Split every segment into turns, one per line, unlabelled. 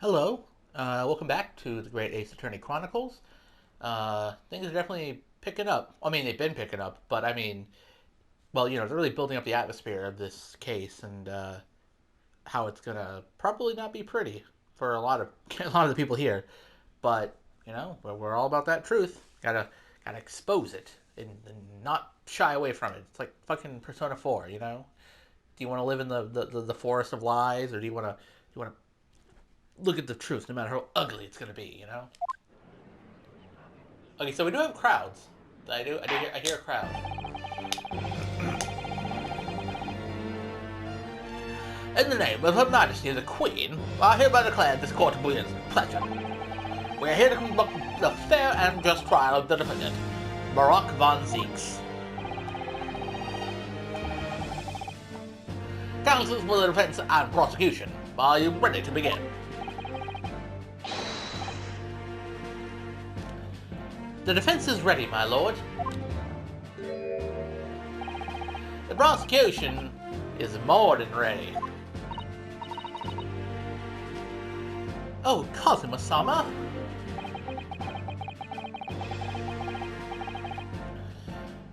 Hello, welcome back to the Great Ace Attorney Chronicles. Things are definitely picking up. I mean, they've been picking up, but I mean, well, they're really building up the atmosphere of this case and how it's gonna probably not be pretty for a lot of a lot of the people here. But we're all about that truth. Gotta expose it and not shy away from it. It's like fucking Persona 4. Do you want to live in the forest of lies, or do you want to look at the truth, no matter how ugly it's gonna be? Okay, so we do have crowds. I hear a crowd. In the name of Her Majesty the Queen, I hereby declare this court to be its pleasure. We are here to conduct the fair and just trial of the defendant, Barak von Zeeks. Counsels for the defense and prosecution, are you ready to begin? The defense is ready, my lord. The prosecution is more than ready. Oh, Kazuma-sama?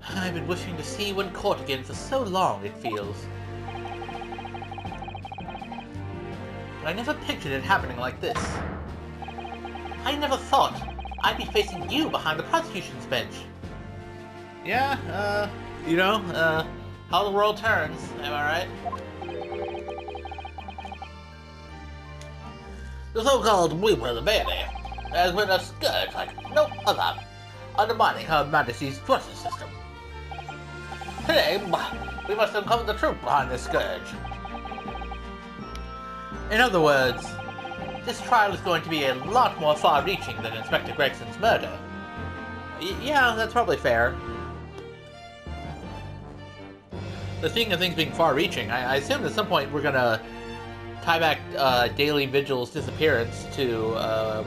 I've been wishing to see you in court again for so long, it feels. But I never pictured it happening like this. I never thought I'd be facing you behind the prosecution's bench. Yeah, how the world turns, am I right? The so-called Weaver of the Bailey has been a scourge like no other, undermining Her Majesty's justice system. Today, we must uncover the truth behind this scourge. In other words, this trial is going to be a lot more far-reaching than Inspector Gregson's murder. Yeah, that's probably fair. But speaking of things being far-reaching, I assume at some point we're gonna tie back Daily Vigil's disappearance to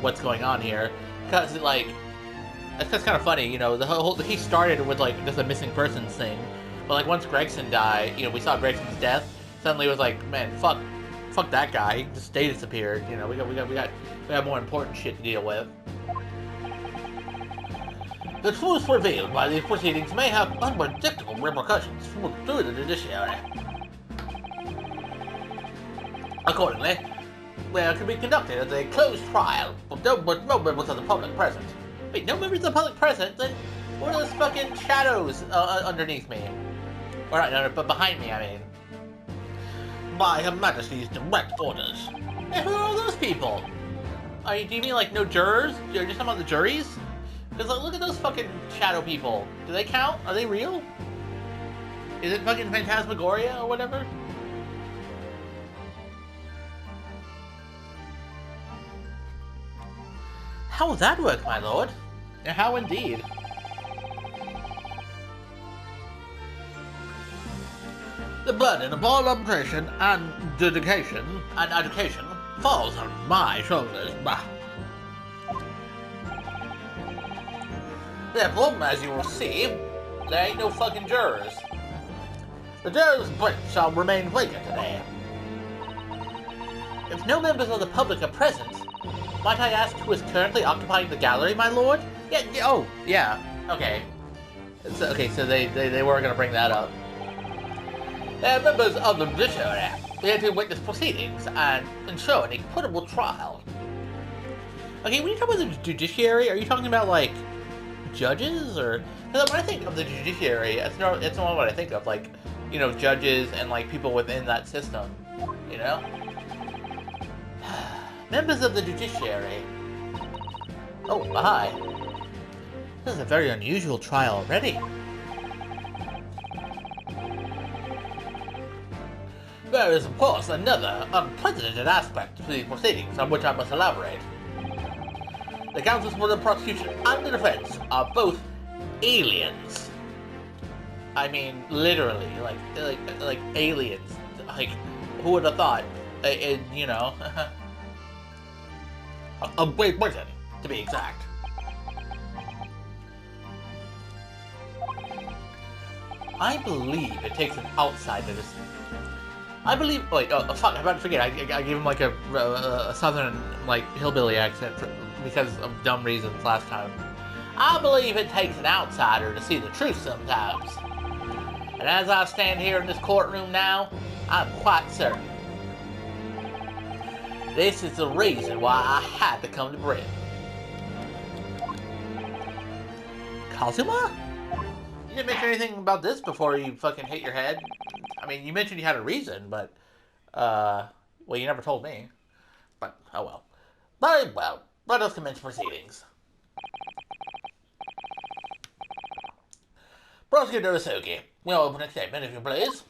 what's going on here, because that's just kind of funny. The case started with just a missing persons thing, but once Gregson died, we saw Gregson's death. Suddenly it was like, man, fuck that guy. He just stay disappeared. We got more important shit to deal with. The truth revealed by these proceedings may have unpredictable repercussions through the judiciary. Accordingly, they can be conducted as a closed trial with no members of the public present. Wait, no members of the public present? Then what are those fucking shadows underneath me? Or not, no, but behind me, I mean. By Her Majesty's direct orders. Hey, who are those people? Do you mean no jurors? You're just talking about the juries? Because look at those fucking shadow people. Do they count? Are they real? Is it fucking Phantasmagoria or whatever? How will that work, my lord? How indeed? The burden of all arbitration and dedication and education falls on my shoulders. Bah. Therefore, as you will see, there ain't no fucking jurors. The jurors' bench shall remain vacant today. If no members of the public are present, might I ask who is currently occupying the gallery, my lord? Okay. So they were gonna bring that up. They are members of the judiciary, here to witness proceedings and ensure an equitable trial. Okay, when you talk about the judiciary, are you talking about, judges? Or... Because when I think of the judiciary, it's not what I think of, judges and, people within that system, Members of the judiciary. Oh, hi. This is a very unusual trial already. There is, of course, another unprecedented aspect to these proceedings on which I must elaborate. The counsels for the prosecution and the defense are both aliens. I mean, literally, like aliens. Who would have thought? Of Great Britain, to be exact. I believe it takes an outsider I believe. Wait, oh fuck! I'm about to forget. I gave him like a southern like hillbilly accent because of dumb reasons last time. I believe it takes an outsider to see the truth sometimes. And as I stand here in this courtroom now, I'm quite certain. This is the reason why I had to come to Britain. Kazuma? You didn't mention anything about this before you fucking hit your head. I mean, you mentioned you had a reason, but, well, you never told me. But, oh well. Very well. Let us commence proceedings. Prosecutor Isuki, your opening statement, if you please.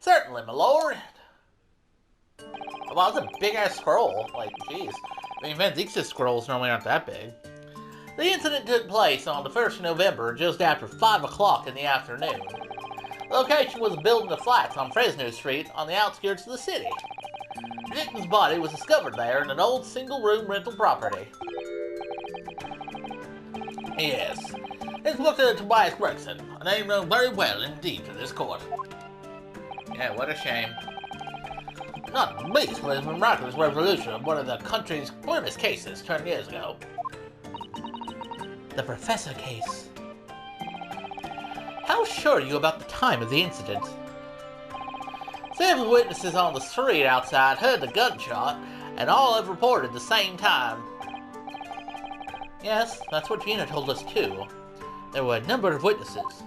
Certainly, my lord. Wow, that's a big-ass scroll. Like, jeez. I mean, Van Dijk's scrolls normally aren't that big. The incident took place on the 1st of November, just after 5 o'clock in the afternoon. The location was a building of flats on Fresno Street on the outskirts of the city. The victim's body was discovered there in an old single-room rental property. Yes, Inspector Tobias Gregson, a name known very well indeed to this court. Yeah, what a shame. Not least for his miraculous resolution of one of the country's grimest cases 10 years ago. The Professor case. How sure are you about the time of the incident? Several witnesses on the street outside heard the gunshot, and all have reported the same time. Yes, that's what Gina told us too. There were a number of witnesses.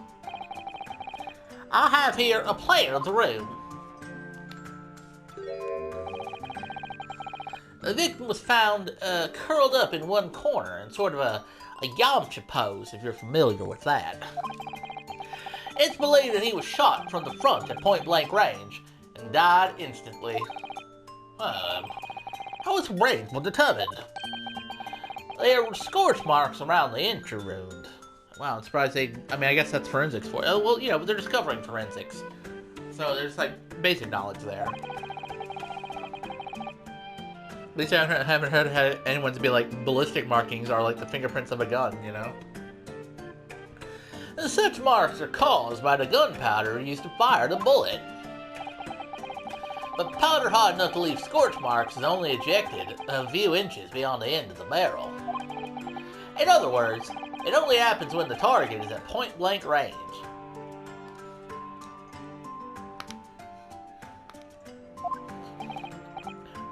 I have here a plan of the room. The victim was found curled up in one corner in sort of a Yamcha pose, if you're familiar with that. It's believed that he was shot from the front at point-blank range and died instantly. How his range was determined? There were scorch marks around the entry wound. Wow, I'm surprised they... I mean, I guess that's forensics for it. Oh, well, you know, they're discovering forensics. So there's, like, basic knowledge there. At least I haven't heard anyone to be like, ballistic markings are like the fingerprints of a gun, you know? And such marks are caused by the gunpowder used to fire the bullet. But powder hot enough to leave scorch marks is only ejected a few inches beyond the end of the barrel. In other words, it only happens when the target is at point-blank range.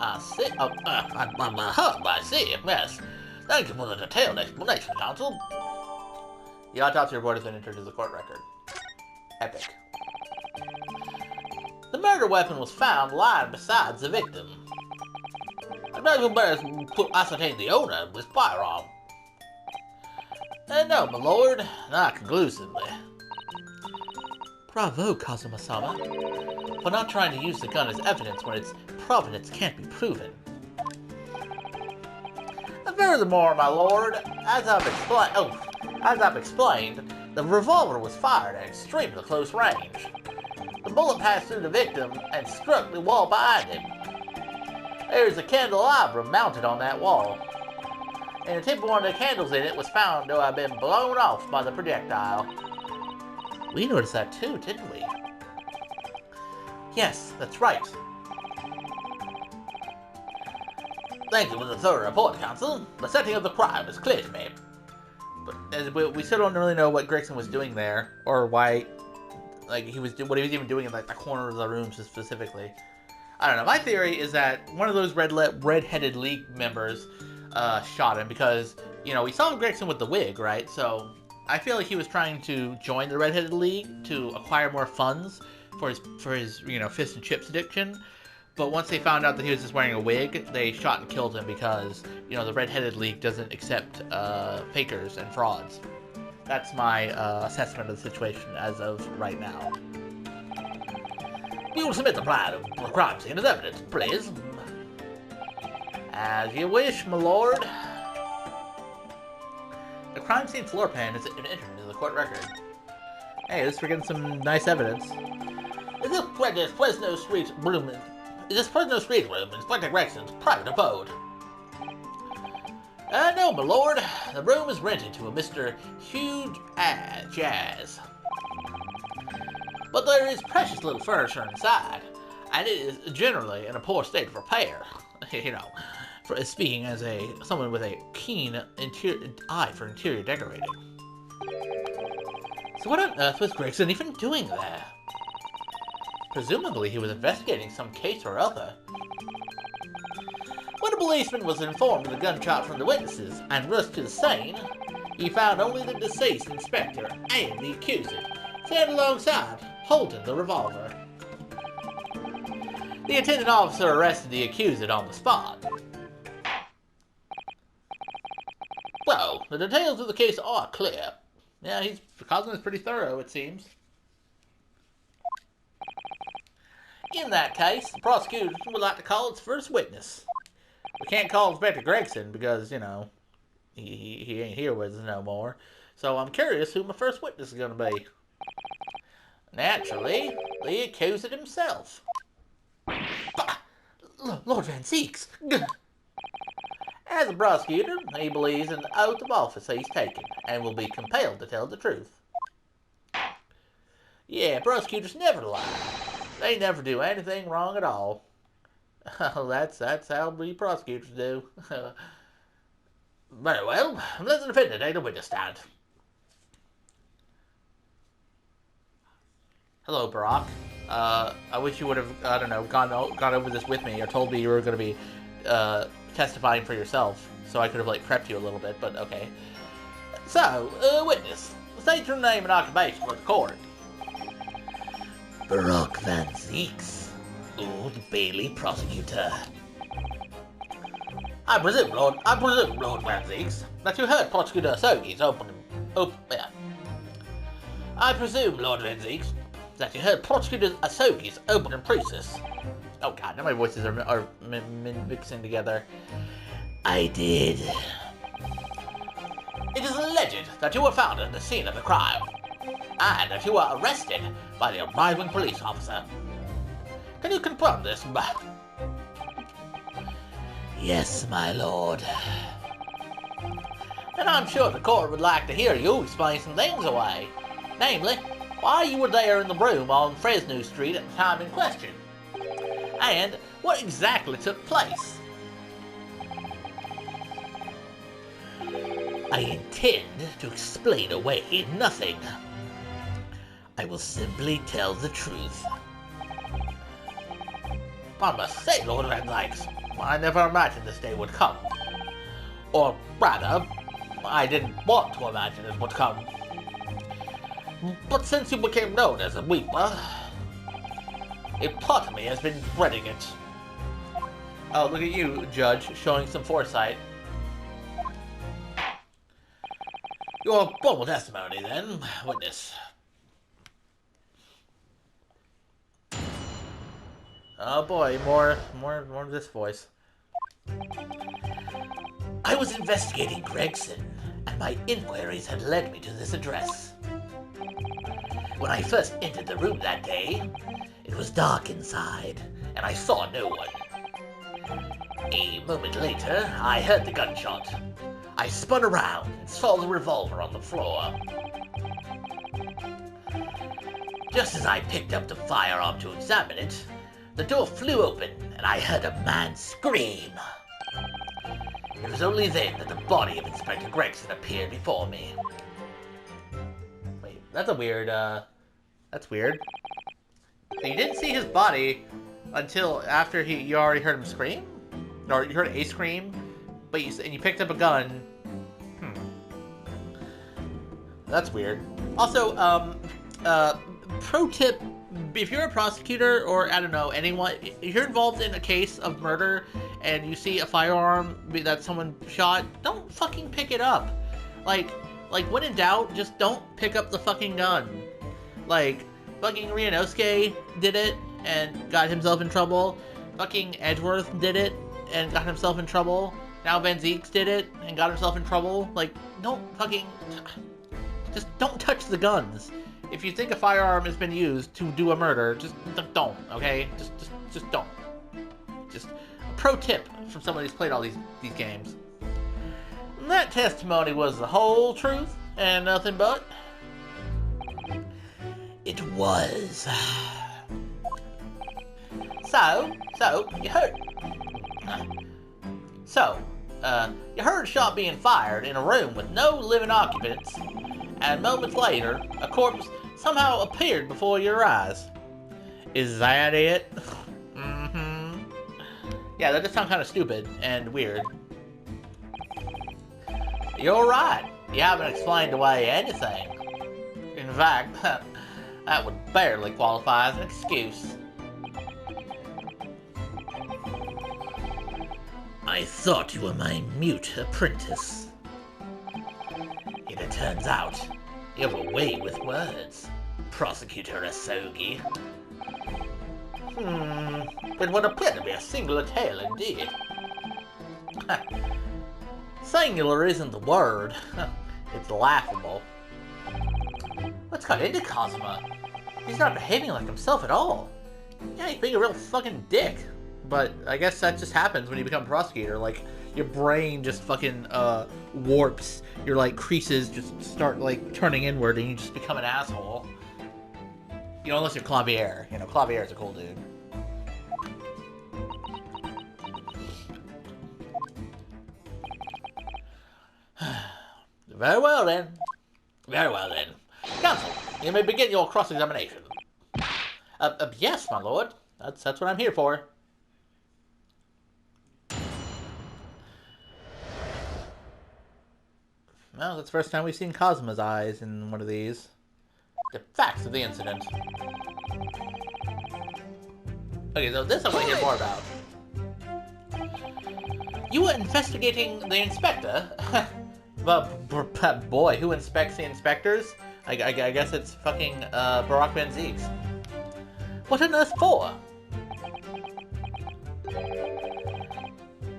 I see. I see. Yes. Thank you for the detailed explanation, counsel. The autopsy report has been entered as a court record. Epic. The murder weapon was found lying beside the victim. The medical bears could ascertain the owner of this firearm. No, my lord, not conclusively. Bravo, Kazuma-sama, for not trying to use the gun as evidence when its provenance can't be proven. And furthermore, my lord, as I've explained, the revolver was fired at extremely close range. The bullet passed through the victim and struck the wall behind him. There is a candelabrum mounted on that wall, and the tip of one of the candles in it was found to have been blown off by the projectile. We noticed that too, didn't we? Yes, that's right. Thank you for the thorough report, counsel. The setting of the crime is clear to me. But we still don't really know what Gregson was doing there, or why, like, what he was even doing in like the corner of the room specifically. I don't know. My theory is that one of those red-headed League members shot him because, you know, we saw Gregson with the wig, right? So I feel like he was trying to join the Red-Headed League to acquire more funds for his you know, fish and chips addiction. But once they found out that he was just wearing a wig, they shot and killed him because, you know, the Red-Headed League doesn't accept fakers and frauds. That's my assessment of the situation as of right now. You will submit the plan of the crime scene as evidence, please. As you wish, my lord. The crime scene floor plan has been entered into the court record. Hey, at least we're getting some nice evidence. Is this Fresno Street room Inspector Gregson's private abode? No, my lord. The room is rented to a Mr. Hugh Jazz. but there is precious little furniture inside, and it is generally in a poor state of repair. You know, speaking as someone with a keen eye for interior decorating. So what on earth was Gregson even doing there? Presumably he was investigating some case or other. When a policeman was informed of the gunshot from the witnesses and rushed to the scene, he found only the deceased inspector and the accused, standing alongside, holding the revolver. The attendant officer arrested the accused on the spot. Well, the details of the case are clear. Yeah, his cousin is pretty thorough, it seems. In that case, the prosecution would like to call its first witness. We can't call Inspector Gregson because, you know, he ain't here with us no more. So I'm curious who my first witness is going to be. Naturally, the accused himself. Bah! Lord Van Zeeks! As a prosecutor, he believes in the oath of office he's taken and will be compelled to tell the truth. Yeah, prosecutors never lie. They never do anything wrong at all. That's how we prosecutors do. Very well, let's defend it, take the witness stand. Hello, Barack. I wish you would have, I don't know, gone over this with me or told me you were going to be testifying for yourself, so I could have, like, prepped you a little bit, but okay. So, witness, state your name and occupation for the court. Barack Van Zeeks, Old Bailey prosecutor. I presume, Lord Van Zeeks, that you heard Prosecutor Sogi's I presume, Lord Van Zeeks, that you heard Prosecutor Asogi's opening thesis. Oh god, now my voices are mixing together. I did. It is alleged that you were found at the scene of the crime, and that you were arrested by the arriving police officer. Can you confirm this? Yes, my lord. And I'm sure the court would like to hear you explain some things away. Namely, why you were there in the room on Fresno Street at the time in question. And what exactly took place. I intend to explain away nothing. I will simply tell the truth. I must say, Lord Van Zeeks, I never imagined this day would come. Or rather, I didn't want to imagine it would come. But since you became known as a weeper, a part of me has been dreading it. Oh, look at you, Judge, showing some foresight. Your formal testimony, then, witness. Oh boy, more of this voice. I was investigating Gregson, and my inquiries had led me to this address. When I first entered the room that day, it was dark inside, and I saw no one. A moment later, I heard the gunshot. I spun around and saw the revolver on the floor. Just as I picked up the firearm to examine it, the door flew open and I heard a man scream. It was only then that the body of Inspector Gregson appeared before me. Wait, that's a weird, that's weird. So you didn't see his body until after you already heard him scream? Or you heard a scream, but you picked up a gun. That's weird. Also, pro tip, if you're a prosecutor or, I don't know, anyone, if you're involved in a case of murder and you see a firearm that someone shot, don't fucking pick it up. Like when in doubt, just don't pick up the fucking gun. Like, fucking Ryunosuke did it and got himself in trouble. Fucking Edgeworth did it and got himself in trouble. Now Van Zeeks did it and got himself in trouble. Like, don't fucking... Just don't touch the guns. If you think a firearm has been used to do a murder, just don't, okay? Just don't. Just a pro tip from somebody who's played all these games. And that testimony was the whole truth and nothing but.
It was.
You heard a shot being fired in a room with no living occupants, and moments later, a corpse somehow appeared before your eyes. Is that it? Mm-hmm. Yeah, that does sound kind of stupid and weird. You're right. You haven't explained away anything. In fact, that would barely qualify as an excuse.
I thought you were my mute apprentice. Yet it turns out you have a way with words, Prosecutor Asogi.
It would appear to be a singular tale indeed. Singular isn't the word. It's laughable. What's got into Kazuma? He's not behaving like himself at all. Yeah, he's being a real fucking dick. But I guess that just happens when you become a prosecutor. Like, your brain just fucking warps. Your, like, creases just start, like, turning inward and you just become an asshole. You know, unless you're Clavier. You know, Clavier's a cool dude. Very well then. Very well then. Counsel, you may begin your cross-examination. Yes, my lord. That's what I'm here for. Well, that's the first time we've seen Kazuma's eyes in one of these. The facts of the incident. Okay, so this I want to hear more about. You were investigating the inspector? But boy, who inspects the inspectors? I guess it's fucking Barack Van Zeeks. What on earth for?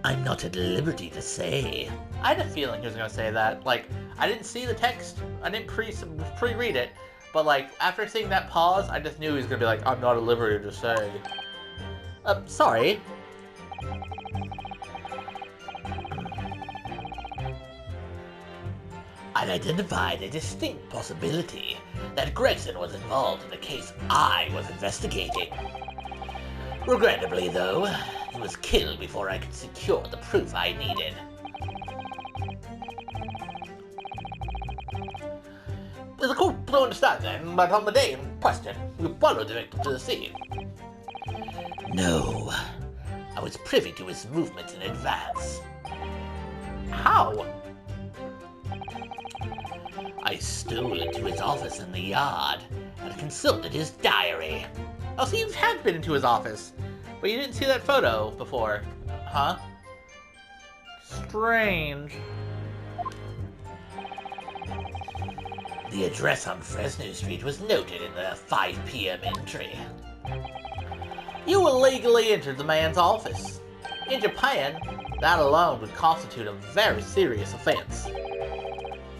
I'm not at liberty to say.
I had a feeling he was going to say that. Like, I didn't see the text. I didn't pre-read it. But, like, after seeing that pause, I just knew he was going to be like, I'm not at liberty to say. Sorry.
I've identified a distinct possibility that Gregson was involved in the case I was investigating. Regrettably, though, he was killed before I could secure the proof I needed.
There's a court to understand then, but on the day in question, you followed the victim to the scene.
No, I was privy to his movements in advance.
How?
I stole into his office in the yard and consulted his diary.
Oh, so you have been into his office, but you didn't see that photo before, huh? Strange.
The address on Fresno Street was noted in the 5 p.m. entry.
You illegally entered the man's office. In Japan, that alone would constitute a very serious offense.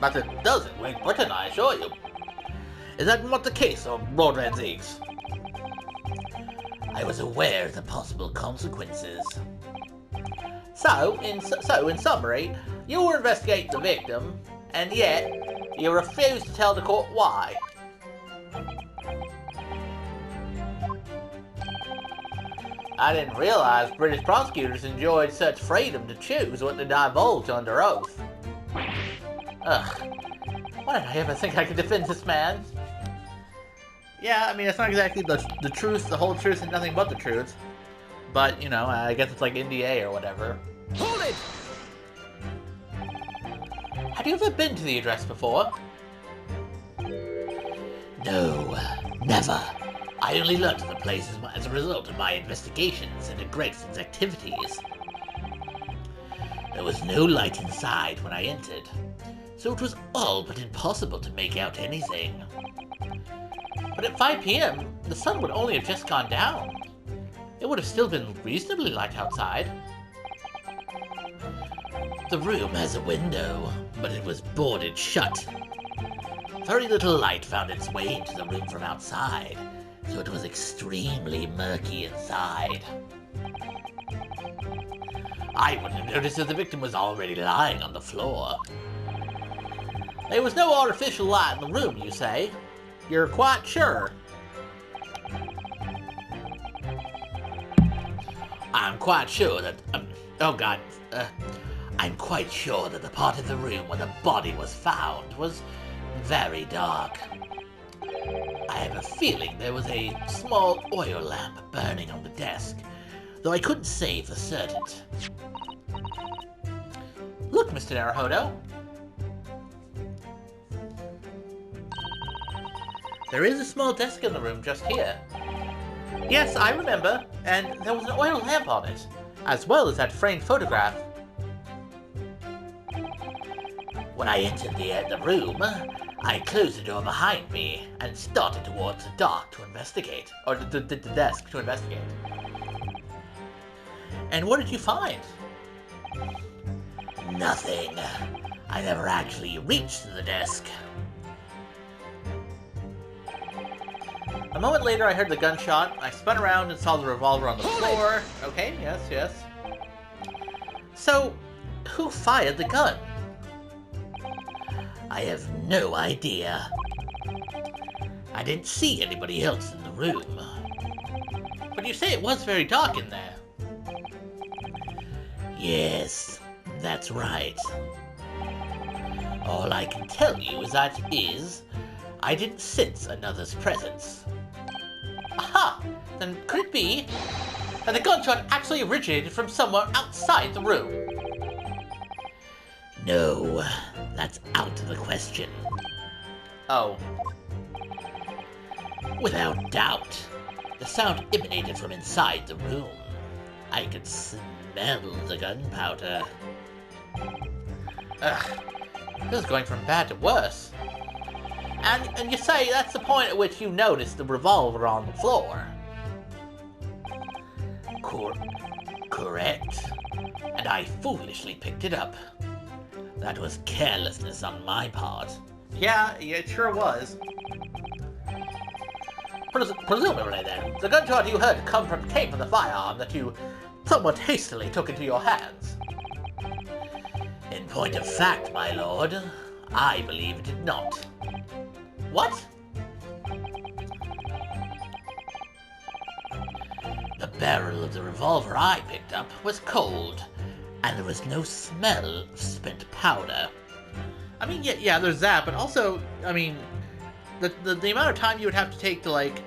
But it doesn't in Britain, I assure you. Is that not the case, Lord Van Zeeks?
I was aware of the possible consequences.
So, in summary, you were investigating the victim, and yet you refused to tell the court why. I didn't realize British prosecutors enjoyed such freedom to choose what to divulge under oath. Ugh. Why did I ever think I could defend this man? Yeah, I mean, it's not exactly the truth, the whole truth, and nothing but the truth. But, you know, I guess it's like NDA or whatever. Hold it! Have you ever been to the address before?
No, never. I only learned of the place as a result of my investigations into Gregson's activities. There was no light inside when I entered, so it was all but impossible to make out anything.
But at 5 p.m., the sun would only have just gone down. It would have still been reasonably light outside.
The room has a window, but it was boarded shut. Very little light found its way into the room from outside, so it was extremely murky inside.
I wouldn't have noticed if the victim was already lying on the floor. There was no artificial light in the room, you say? You're quite sure?
I'm quite sure that, oh god, I'm quite sure that the part of the room where the body was found was very dark. I have a feeling there was a small oil lamp burning on the desk, though I couldn't say for certain.
Look, Mr. Naruhodo. There is a small desk in the room just here. Yes, I remember, and there was an oil lamp on it, as well as that framed photograph.
When I entered the room, I closed the door behind me and started towards the dark to investigate.
Or the desk to investigate. And what did you find?
Nothing. I never actually reached the desk.
A moment later, I heard the gunshot. I spun around and saw the revolver on the floor. Okay, yes, yes. So, who fired the gun?
I have no idea. I didn't see anybody else in the room.
But you say it was very dark in there.
Yes, that's right. All I can tell you is I didn't sense another's presence.
Aha! Then could it be that the gunshot actually originated from somewhere outside the room?
No, that's out of the question.
Oh.
Without doubt, the sound emanated from inside the room. I could smell the gunpowder.
Ugh. This is going from bad to worse. And you say that's the point at which you noticed the revolver on the floor.
Correct. And I foolishly picked it up. That was carelessness on my part.
Yeah, it sure was. Presumably then, the gunshot you heard came from the firearm that you somewhat hastily took into your hands.
In point of fact, my lord, I believe it did not.
What?
The barrel of the revolver I picked up was cold, and there was no smell of spent powder.
I mean, yeah, there's that, but also, I mean, the amount of time you would have to take to, like,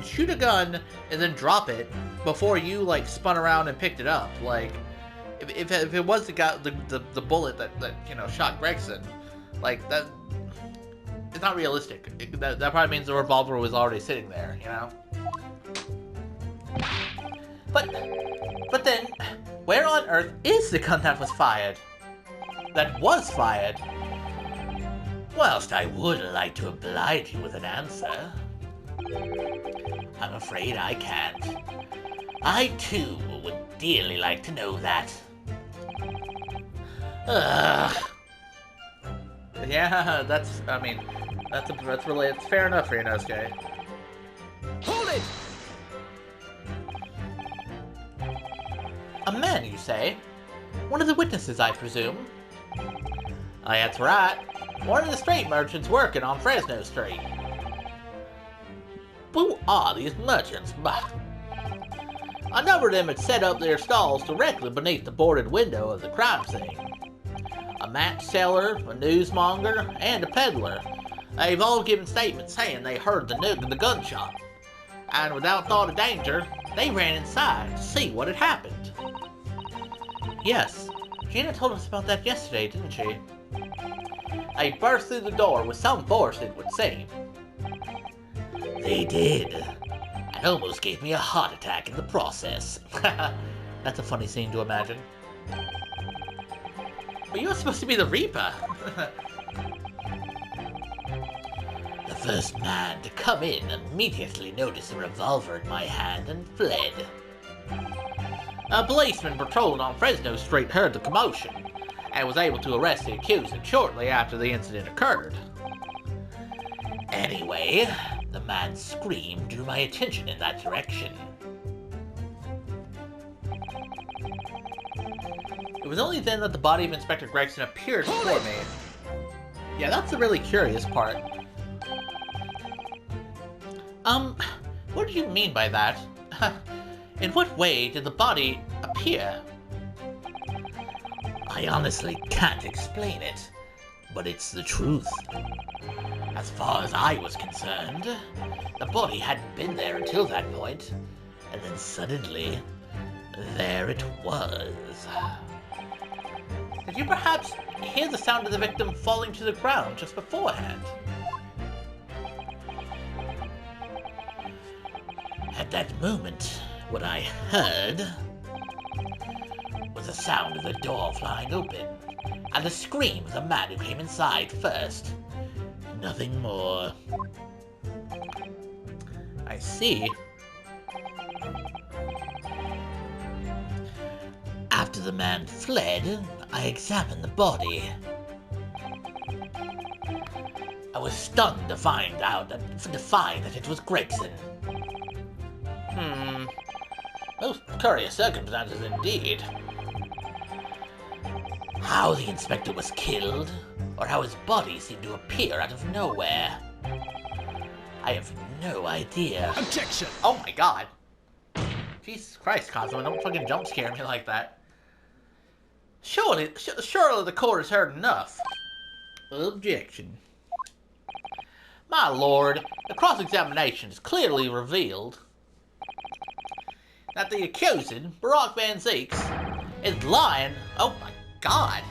shoot a gun and then drop it before you, like, spun around and picked it up. Like, if it was the bullet that shot Gregson, like, that, it's not realistic. That probably means the revolver was already sitting there, you know? But then, where on earth is the gun that was fired? That was fired?
Whilst I would like to oblige you with an answer, I'm afraid I can't. I, too, would dearly like to know that.
Yeah, that's really, it's fair enough for you, Nosuke.
Hold it!
A man, you say? One of the witnesses, I presume? That's right. One of the street merchants working on Fresno Street.
Who are these merchants? Bah.
A number of them had set up their stalls directly beneath the boarded window of the crime scene. A match seller, a newsmonger, and a peddler. They've all given statements saying they heard the gunshot. And without thought of danger, they ran inside to see what had happened. Yes, Gina told us about that yesterday, didn't she? They burst through the door with some force, it would seem.
They did. And almost gave me a heart attack in the process.
That's a funny scene to imagine. But you were supposed to be the Reaper.
The first man to come in immediately noticed a revolver in my hand and fled.
A policeman patrolling on Fresno Street heard the commotion and was able to arrest the accused shortly after the incident occurred.
Anyway, the man's scream drew my attention in that direction.
It was only then that the body of Inspector Gregson appeared before me. Yeah, that's the really curious part. What do you mean by that? In what way did the body appear?
I honestly can't explain it, but it's the truth. As far as I was concerned, the body hadn't been there until that point, and then suddenly, there it was.
Did you perhaps hear the sound of the victim falling to the ground just beforehand?
At that moment, what I heard was the sound of the door flying open, and the scream of the man who came inside first. Nothing more.
I see.
After the man fled, I examined the body. I was stunned to find that it was Gregson.
Most curious circumstances indeed.
How the inspector was killed, or how his body seemed to appear out of nowhere, I have no idea.
Objection!
Oh my god. Jesus Christ, Cosmo, don't fucking jump scare me like that. Surely the court has heard enough. Objection. My lord, the cross-examination has clearly revealed that the accused, Barack Van Zeeks, is lying. Oh my god.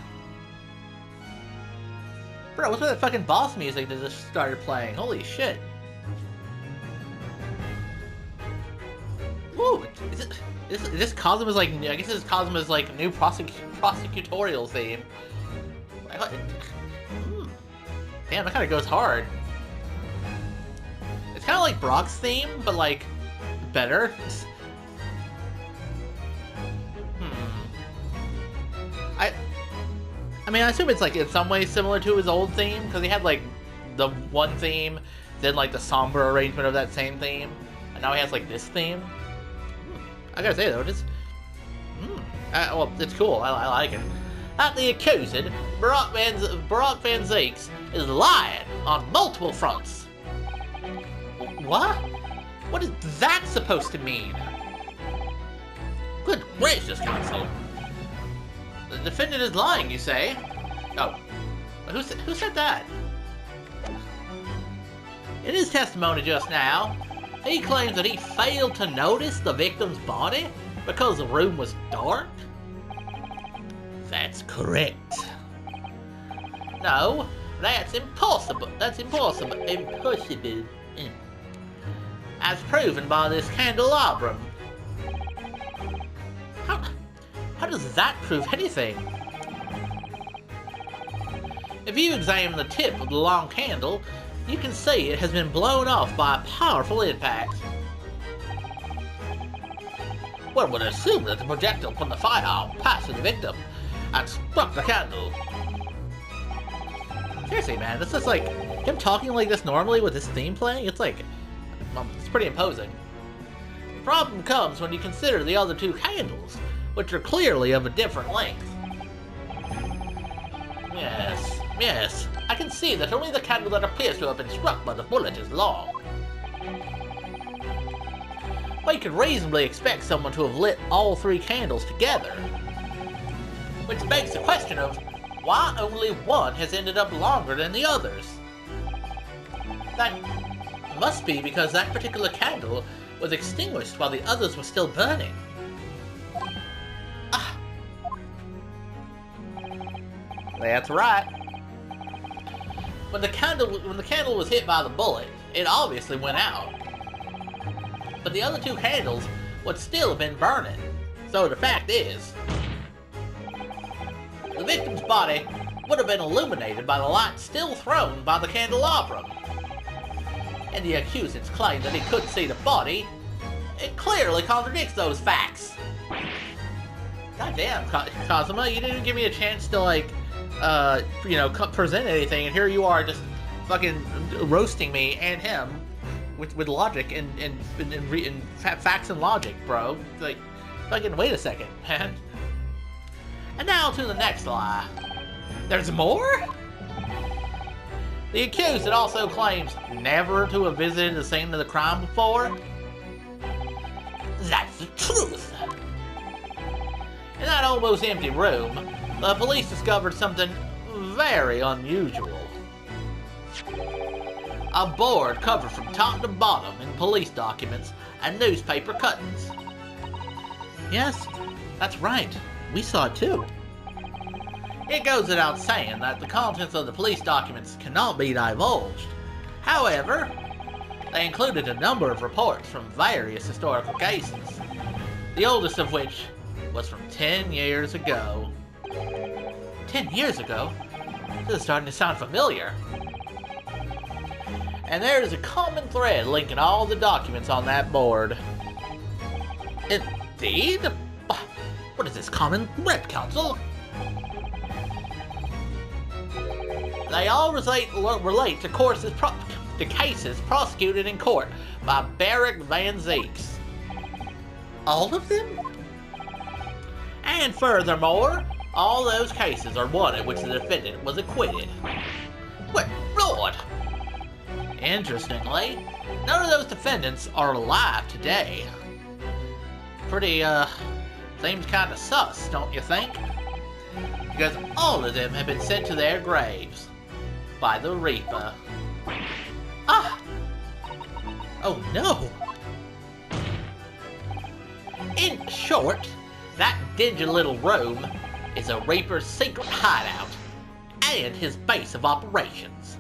Bro, what's with that fucking boss music that just started playing? Holy shit. Woo! Is this Cosmo's like, I guess this is Cosmo's like new prosecutorial theme. Damn, that kind of goes hard. It's kind of like Brock's theme, but like better. I mean, I assume it's like in some ways similar to his old theme, because he had like the one theme, then like the somber arrangement of that same theme, and now he has like this theme. I gotta say though, well, it's cool. I like it. That the accused, Barack Van Zeeks, is lying on multiple fronts. What? What is that supposed to mean? Good gracious, counsel. The defendant is lying, you say? Oh, who said that? In his testimony just now, he claims that he failed to notice the victim's body because the room was dark.
That's correct.
No, that's impossible. That's impossible. Impossible. As proven by this candelabrum. How does that prove anything? If you examine the tip of the long candle, you can see it has been blown off by a powerful impact. One would assume that the projectile from the firearm passed the victim and struck the candle. Seriously, man, this is like him talking like this normally with his theme playing. It's like, it's pretty imposing. The problem comes when you consider the other two candles, which are clearly of a different length. Yes, I can see that only the candle that appears to have been struck by the bullet is long. But you could reasonably expect someone to have lit all three candles together. Which begs the question of, why only one has ended up longer than the others? That must be because that particular candle was extinguished while the others were still burning. That's right. When the candle was hit by the bullet, it obviously went out. But the other two candles would still have been burning. So the fact is, the victim's body would have been illuminated by the light still thrown by the candelabrum. And the accusant's claim that he couldn't see the body, it clearly contradicts those facts. Goddamn, Cosmo, you didn't give me a chance to like, present anything, and here you are just fucking roasting me and him with logic and facts and logic, bro. Like, fucking wait a second, man. And now to the next lie. There's more? The accused also claims never to have visited the scene of the crime before.
That's the truth.
In that almost empty room, the police discovered something very unusual. A board covered from top to bottom in police documents and newspaper cuttings. Yes, that's right. We saw it too. It goes without saying that the contents of the police documents cannot be divulged. However, they included a number of reports from various historical cases, the oldest of which was from 10 years ago. 10 years ago? This is starting to sound familiar. And there is a common thread linking all the documents on that board. Indeed? What is this common thread, Counsel? They all relate to cases prosecuted in court by Barrick Van Zeeks. All of them? And furthermore, all those cases are one in which the defendant was acquitted.
What Lord?
Interestingly, none of those defendants are alive today. Pretty, seems kinda sus, don't you think? Because all of them have been sent to their graves by the Reaper. Ah! Oh no! In short, that dingy little room is a Reaper's secret hideout and his base of operations.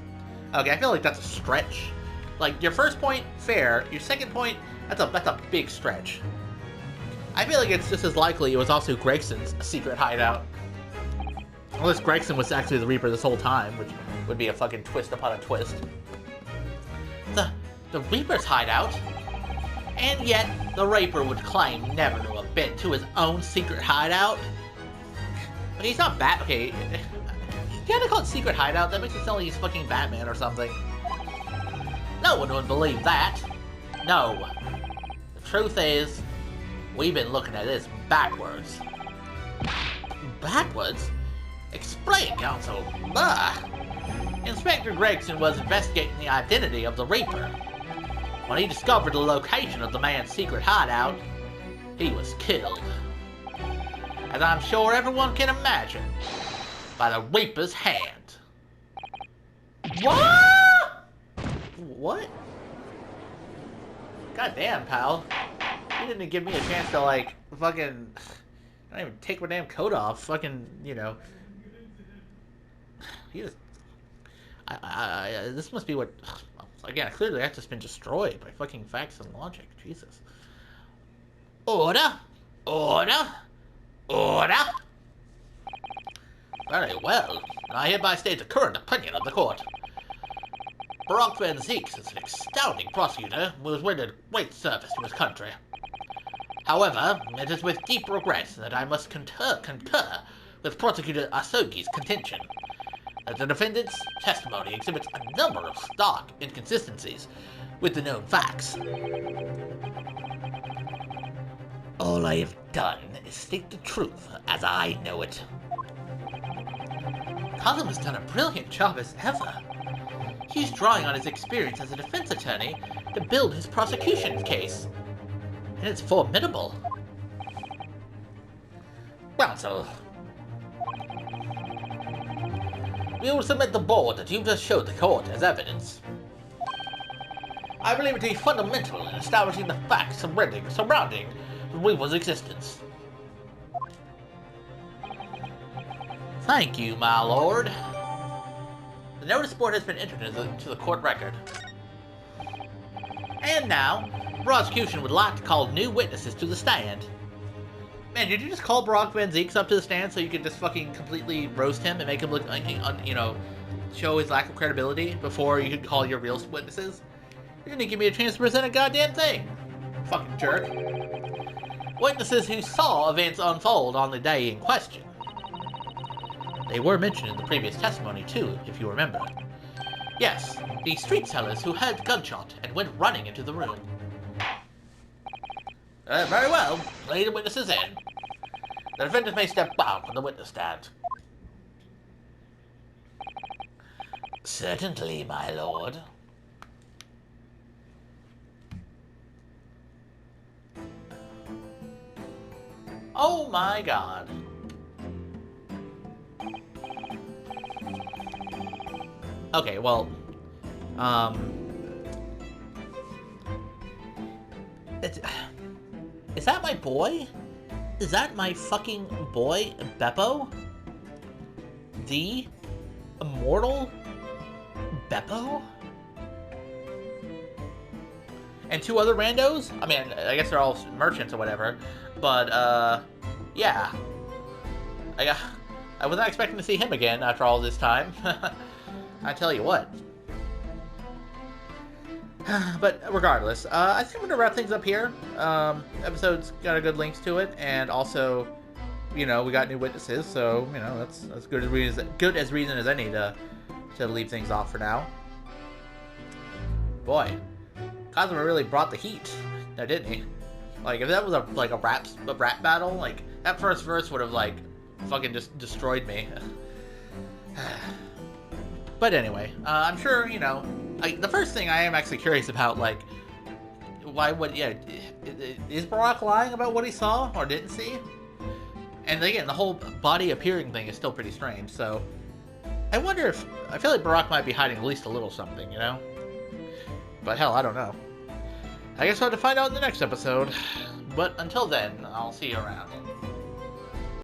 Okay, I feel like that's a stretch. Like, your first point, fair. Your second point, that's a big stretch. I feel like it's just as likely it was also Gregson's secret hideout. Unless Gregson was actually the Reaper this whole time, which would be a fucking twist upon a twist. The Reaper's hideout? And yet, the Reaper would claim never to have been to his own secret hideout? Okay, he's not okay, you gotta call it secret hideout, that makes it sound like he's fucking Batman or something. No one would believe that. No. The truth is, we've been looking at this backwards. Backwards? Explain, Counsel. Inspector Gregson was investigating the identity of the Reaper. When he discovered the location of the man's secret hideout, he was killed. As I'm sure everyone can imagine, by the Reaper's hand. What? What? Goddamn, pal. You didn't give me a chance to, like, fucking... not even take my damn coat off. Fucking, you know... He just... this must be what... Again, clearly I've just been destroyed by fucking facts and logic. Jesus.
Order! Order! Order!
Very well. I hereby state the current opinion of the court. Brock Van Zeeks is an astounding prosecutor who has rendered great service to his country. However, it is with deep regret that I must concur with Prosecutor Asogi's contention that the defendant's testimony exhibits a number of stark inconsistencies with the known facts.
All I have done is state the truth as I know it.
Cosm has done a brilliant job as ever. He's drawing on his experience as a defense attorney to build his prosecution case. And it's formidable.
Counsel,
we will submit the board that you've just showed the court as evidence. I believe it to be fundamental in establishing the facts surrounding the Reaper's existence. Thank you, my lord. The notice board has been entered into the court record. And now, the prosecution would like to call new witnesses to the stand. Man, did you just call Brock Van Zeeks up to the stand so you could just fucking completely roast him and make him look like, you know, show his lack of credibility before you could call your real witnesses? You didn't give me a chance to present a goddamn thing. Fucking jerk. Witnesses who saw events unfold on the day in question. They were mentioned in the previous testimony too, if you remember. Yes, the street sellers who heard the gunshot and went running into the room. Very well. Lay the witnesses in. The defendant may step down from the witness stand.
Certainly, my lord.
Oh my god. Okay, well, um, it's, is that my boy? Is that my fucking boy, Beppo? The immortal Beppo? And two other randos? I mean, I guess they're all merchants or whatever, but, yeah. I was not expecting to see him again after all this time. I tell you what. But regardless, I think I'm gonna wrap things up here. Episode's got a good links to it, and also, you know, we got new witnesses, so you know that's good as reason as any to leave things off for now. Boy, Cosmo really brought the heat, now didn't he? Like if that was a rap battle, like that first verse would have like fucking just destroyed me. But anyway, I'm sure, you know, the first thing I am actually curious about, like, is Barack lying about what he saw or didn't see? And again, the whole body appearing thing is still pretty strange, so I wonder if, I feel like Barack might be hiding at least a little something, you know? But hell, I don't know. I guess I'll have to find out in the next episode. But until then, I'll see you around.